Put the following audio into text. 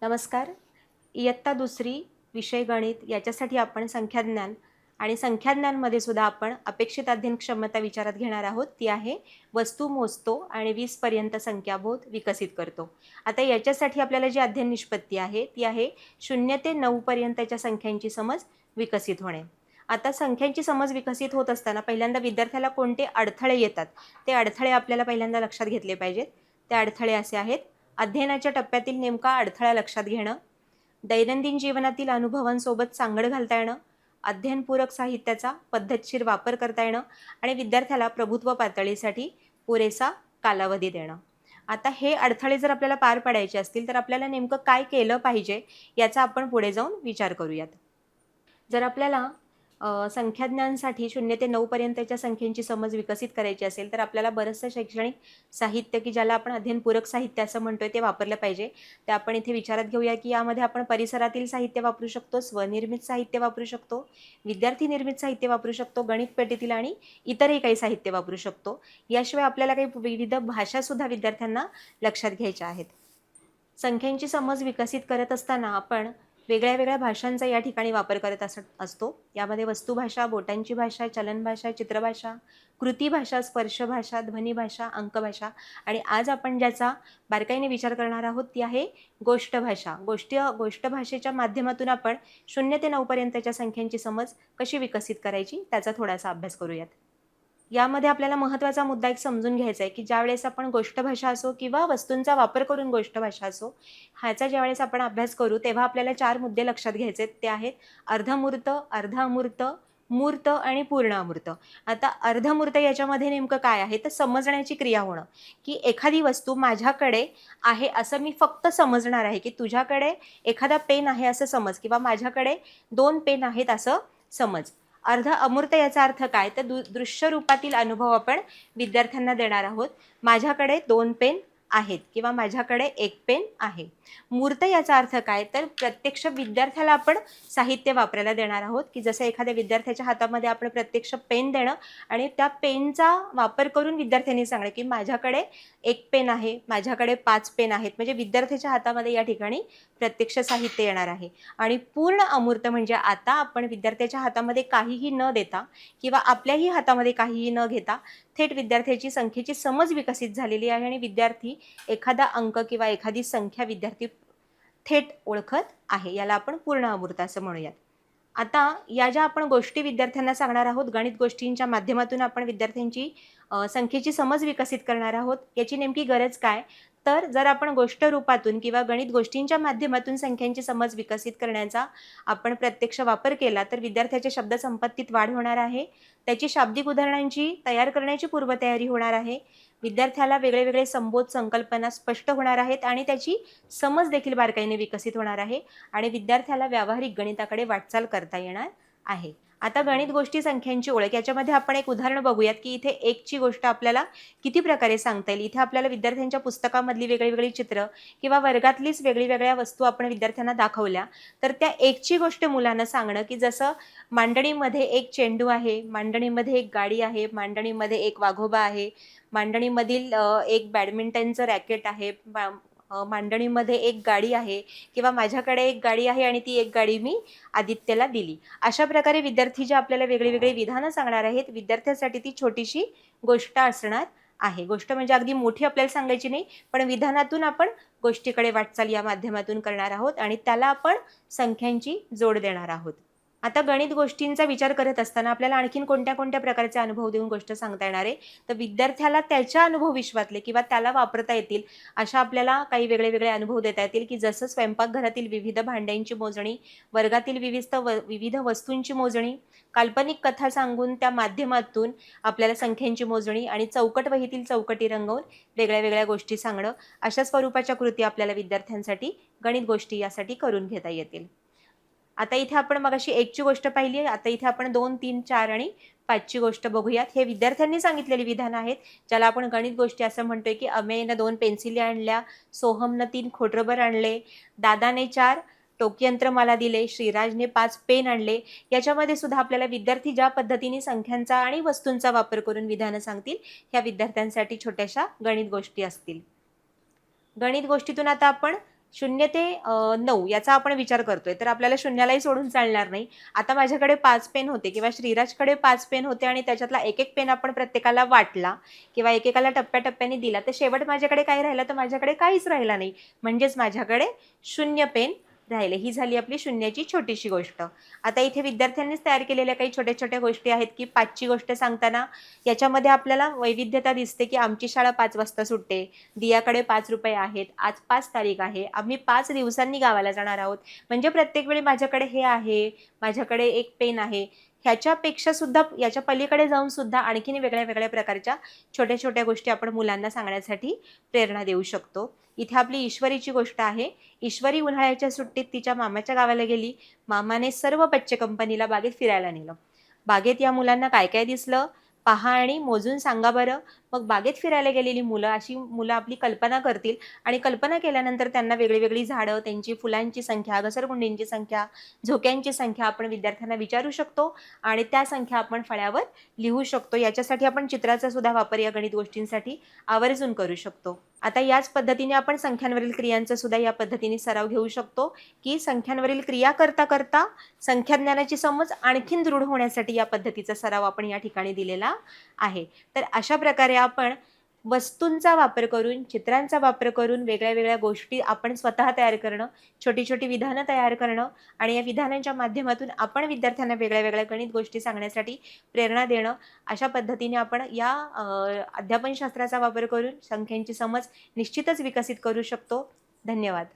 नमस्कार. इयत्ता दुसरी विषय गणित याच्यासाठी आपण संख्याज्ञान आणि संख्याज्ञानमध्ये सुद्धा आपण अपेक्षित अध्ययन क्षमता विचारात घेणार आहोत. ती आहे वस्तू मोजतो आणि 20 पर्यंत संख्याबोध विकसित करतो. आता याच्यासाठी आपल्याला जी अध्ययन निष्पत्ती आहे ती आहे 0 ते 9 पर्यंतच्या संख्यांची समज विकसित होणे. आता संख्यांची समज विकसित होत असताना पहिल्यांदा विद्यार्थ्याला कोणते अडथळे येतात ते अडथळे आपल्याला पहिल्यांदा लक्षात घेतले पाहिजेत. ते अडथळे असे आहेत: अध्ययनाच्या टप्प्यातील नेमका अडथळा लक्षात घेणं, दैनंदिन जीवनातील अनुभवांसोबत सांगड घालता येणं, अध्ययनपूरक साहित्याचा पद्धतशीर वापर करता येणं आणि विद्यार्थ्याला प्रभुत्व पातळीसाठी पुरेसा कालावधी देणं. आता हे अडथळे जर आपल्याला पार पाडायचे असतील तर आपल्याला नेमकं काय केलं पाहिजे याचा आपण पुढे जाऊन विचार करूयात. जर आपल्याला संख्याज्ञानसाठी 0 ते 9 पर्यंतच्या संख्येची समज विकसित करायची असेल तर आपल्याला बरंचसं शैक्षणिक साहित्य की ज्याला आपण अध्ययनपूरक साहित्य असं म्हणतोय ते वापरलं पाहिजे. ते आपण इथे विचारात घेऊया की यामध्ये आपण परिसरातील साहित्य वापरू शकतो, स्वनिर्मित साहित्य वापरू शकतो, विद्यार्थी निर्मित साहित्य वापरू शकतो, गणित पेटीतील आणि इतरही काही साहित्य वापरू शकतो. याशिवाय आपल्याला काही विविध भाषासुद्धा विद्यार्थ्यांना लक्षात घ्यायच्या आहेत. संख्यांची समज विकसित करत असताना आपण वेगळ्या वेगळ्या भाषांचा या ठिकाणी वापर करत असतो. यामध्ये वस्तुभाषा, बोटांची भाषा, चलनभाषा, चित्रभाषा, कृतीभाषा, स्पर्शभाषा, ध्वनिभाषा, अंकभाषा आणि आज आपण ज्याचा बारकाईने विचार करणार आहोत ती आहे गोष्ट भाषा. गोष्ट भाषेच्या माध्यमातून आपण 0 ते 9 पर्यंतच्या संख्यांची समज कशी विकसित करायची त्याचा थोडासा अभ्यास करूयात. यामध्ये आपल्याला महत्त्वाचा मुद्दा एक समजून घ्यायचा आहे की ज्यावेळेस आपण गोष्ट भाषा असो किंवा वस्तूंचा वापर करून गोष्ट भाषा असो ह्याचा ज्यावेळेस आपण अभ्यास करू तेव्हा आपल्याला 4 मुद्दे लक्षात घ्यायचे आहेत. ते आहेत अर्धमूर्त, अर्धामूर्त, मूर्त आणि पूर्ण अमूर्त. आता अर्धमूर्त याच्यामध्ये नेमकं काय आहे तर समजण्याची क्रिया होणं, की एखादी वस्तू माझ्याकडे आहे असं मी फक्त समजणार आहे, की तुझ्याकडे एखादा पेन आहे असं समज किंवा माझ्याकडे 2 पेन आहेत असं समज. अर्ध अमूर्त याचा अर्थ काय तर दृश्य रूपातील अनुभव आपण विद्यार्थ्यांना देणार आहोत. माझ्याकडे 2 पेन आहेत किंवा माझ्याकडे 1 पेन आहे. मूर्त याचा अर्थ काय तर प्रत्यक्ष विद्यार्थ्याला आपण साहित्य वापरायला देणार आहोत, की जसं एखाद्या विद्यार्थ्याच्या हातामध्ये आपण प्रत्यक्ष पेन देणं आणि त्या पेनचा वापर करून विद्यार्थ्यांनी सांगणं की माझ्याकडे 1 पेन आहे, माझ्याकडे 5 पेन आहेत. म्हणजे विद्यार्थ्याच्या हातामध्ये या ठिकाणी प्रत्यक्ष साहित्य येणार आहे. आणि पूर्ण अमूर्त म्हणजे आता आपण विद्यार्थ्याच्या हातामध्ये काहीही न देता किंवा आपल्याही हातामध्ये काहीही न घेता थेट विद्यार्थ्याची संख्येची समज विकसित झालेली आहे आणि विद्यार्थी एखादा अंक किंवा एखादी संख्या विद्यार्थी थेट ओळखत आहे. याला आपण पूर्ण अमूर्त असं म्हणूयात. आता या ज्या आपण गोष्टी विद्यार्थ्यांना सांगणार आहोत, गणित गोष्टींच्या माध्यमातून आपण विद्यार्थ्यांची संख्येची समज विकसित करणार आहोत. याची नेमकी गरज काय तर जर आपण गोष्ट रूपातून किंवा गणित गोष्टींच्या माध्यमातून संख्यांची समज विकसित करण्याचा आपण प्रत्यक्ष वापर केला तर विद्यार्थ्याच्या शब्दसंपत्तीत वाढ होणार आहे, त्याची शाब्दिक उदाहरणांची तयार करण्याची पूर्वतयारी होणार आहे, विद्यार्थ्याला वेगळे वेगळे संबोध संकल्पना स्पष्ट होणार आहेत आणि त्याची समज देखील बारकाईने विकसित होणार आहे आणि विद्यार्थ्याला व्यावहारिक गणिताकडे वाटचाल करता येणार आहे. आता गणित गोष्टी संख्यांची ओळख याच्यामध्ये आपण एक उदाहरण बघूयात की इथे 1 ची गोष्ट आपल्याला किती प्रकारे सांगता येईल. इथे आपल्याला विद्यार्थ्यांच्या पुस्तकामधली वेगळी चित्र किंवा वर्गातलीच वेगळ्या वस्तू आपण विद्यार्थ्यांना दाखवल्या तर त्या 1 ची गोष्ट मुलांना सांगणं की जसं मांडणीमध्ये 1 चेंडू आहे, मांडणीमध्ये 1 गाडी आहे, मांडणीमध्ये 1 वाघोबा आहे, मांडणीमधील 1 बॅडमिंटनचं रॅकेट आहे, मांडणीमध्ये 1 गाडी आहे किंवा माझ्याकडे 1 गाडी आहे आणि ती 1 गाडी मी आदित्यला दिली. अशा प्रकारे विद्यार्थी जे आपल्याला वेगळी विधानं सांगणार आहेत विद्यार्थ्यासाठी ती छोटीशी गोष्ट असणार आहे. गोष्ट म्हणजे अगदी मोठी आपल्याला सांगायची नाही, पण विधानातून आपण गोष्टीकडे वाटचाल या माध्यमातून करणार आहोत आणि त्याला आपण संख्यांची जोड देणार आहोत. आता गणित गोष्टींचा विचार करत असताना आपल्याला आणखीन कोणत्या प्रकारचे अनुभव देऊन गोष्ट सांगता येणार आहे तर विद्यार्थ्याला त्याच्या अनुभव विश्वातले किंवा त्याला वापरता येतील अशा आपल्याला काही वेगळे अनुभव देता येतील की जसं स्वयंपाकघरातील विविध भांड्यांची मोजणी, वर्गातील विविध वस्तूंची मोजणी, काल्पनिक कथा सांगून त्या माध्यमातून आपल्याला संख्यांची मोजणी आणि चौकट वहीतील चौकटी रंगवून वेगळ्या गोष्टी सांगणं अशा स्वरूपाच्या कृती आपल्याला विद्यार्थ्यांसाठी गणित गोष्टी यासाठी करून घेता येतील. आता इथे आपण मगाशी 1 ची गोष्ट पाहिली आहे. आता इथे आपण 2, 3, 4 आणि 5 ची गोष्ट बघूयात. हे विद्यार्थ्यांनी सांगितलेली विधान आहेत ज्याला आपण गणित गोष्टी असं म्हणतोय की अमेयनं 2 पेन्सिली आणल्या, सोहमनं 3 खोडरबर आणले, दादाने 4 टोकयंत्र मला दिले, श्रीराजने 5 पेन आणले. याच्यामध्ये सुद्धा आपल्याला विद्यार्थी ज्या पद्धतीने संख्यांचा आणि वस्तूंचा वापर करून विधानं सांगतील ह्या विद्यार्थ्यांसाठी छोट्याशा गणित गोष्टी असतील. गणित गोष्टीतून आता आपण 0 ते 9 याचा आपण विचार करतोय, तर आपल्याला शून्यालाही सोडून चालणार नाही. आता माझ्याकडे 5 पेन होते किंवा श्रीराजकडे 5 पेन होते आणि त्याच्यातला एक पेन आपण प्रत्येकाला वाटला किंवा एकेकाला टप्प्याटप्प्याने दिला, तर शेवट माझ्याकडे काय राहिलं? तर माझ्याकडे काहीच राहिला नाही. म्हणजेच माझ्याकडे 0 पेन राहिले. ही झाली आपली शून्याची छोटीशी गोष्ट. आता इथे विद्यार्थ्यांनीच तयार केलेल्या काही छोट्या-छोट्या गोष्टी आहेत, की 5ची गोष्ट सांगताना याच्यामध्ये आपल्याला वैविध्यता दिसते, की आमची शाळा 5 वाजता सुटते, दियाकडे ₹5 आहेत, आज 5 तारीख आहे, आम्ही 5 दिवसांनी गावाला जाणार आहोत. म्हणजे प्रत्येक वेळी माझ्याकडे हे आहे, माझ्याकडे एक पेन आहे, ह्याच्यापेक्षा सुद्धा याच्या पलीकडे जाऊन सुद्धा आणखीन वेगळ्या-वेगळ्या प्रकारच्या छोट्या-छोट्या गोष्टी आपण मुलांना सांगण्यासाठी प्रेरणा देऊ शकतो. इथे आपली ईश्वरीची गोष्ट आहे. ईश्वरी उन्हाळ्याच्या सुट्टीत तिच्या मामाच्या गावाला गेली. मामाने सर्व बच्चे कंपनीला बागेत फिरायला नेलं. बागेत या मुलांना काय काय दिसलं पहा आणि मोजून सांगा बरं. मग बागेत फिरायला गेलेली मुलं अशी मुलं आपली कल्पना करतील आणि कल्पना केल्यानंतर त्यांना वेगळी झाडं, त्यांची फुलांची संख्या, घसरगुंडींची संख्या, झोक्यांची संख्या आपण विद्यार्थ्यांना विचारू शकतो आणि त्या संख्या आपण फळ्यावर लिहू शकतो. याच्यासाठी आपण चित्राचा सुद्धा वापर या गणित गोष्टींसाठी आवर्जून करू शकतो. आता याच पद्धतीने आपण संख्यांवरील क्रियांचा सुद्धा या पद्धतीने सराव घेऊ शकतो, की संख्यांवरील क्रिया करता करता संख्याज्ञानाची समज आणखीन दृढ होण्यासाठी या पद्धतीचा सराव आपण या ठिकाणी दिलेला आहे. तर अशा प्रकारे आपण वस्तूंचा वापर करून, चित्रांचा वापर करून वेगळ्या-वेगळ्या गोष्टी आपण स्वतः तयार करणं, छोटी-छोटी विधानं तयार करणं आणि या विधानांच्या माध्यमातून आपण विद्यार्थ्यांना वेगळ्या-वेगळ्या गणित गोष्टी सांगण्यासाठी प्रेरणा देणं, अशा पद्धतीने आपण या अध्यापनशास्त्राचा वापर करून संख्यांची समज निश्चितच विकसित करू शकतो. धन्यवाद.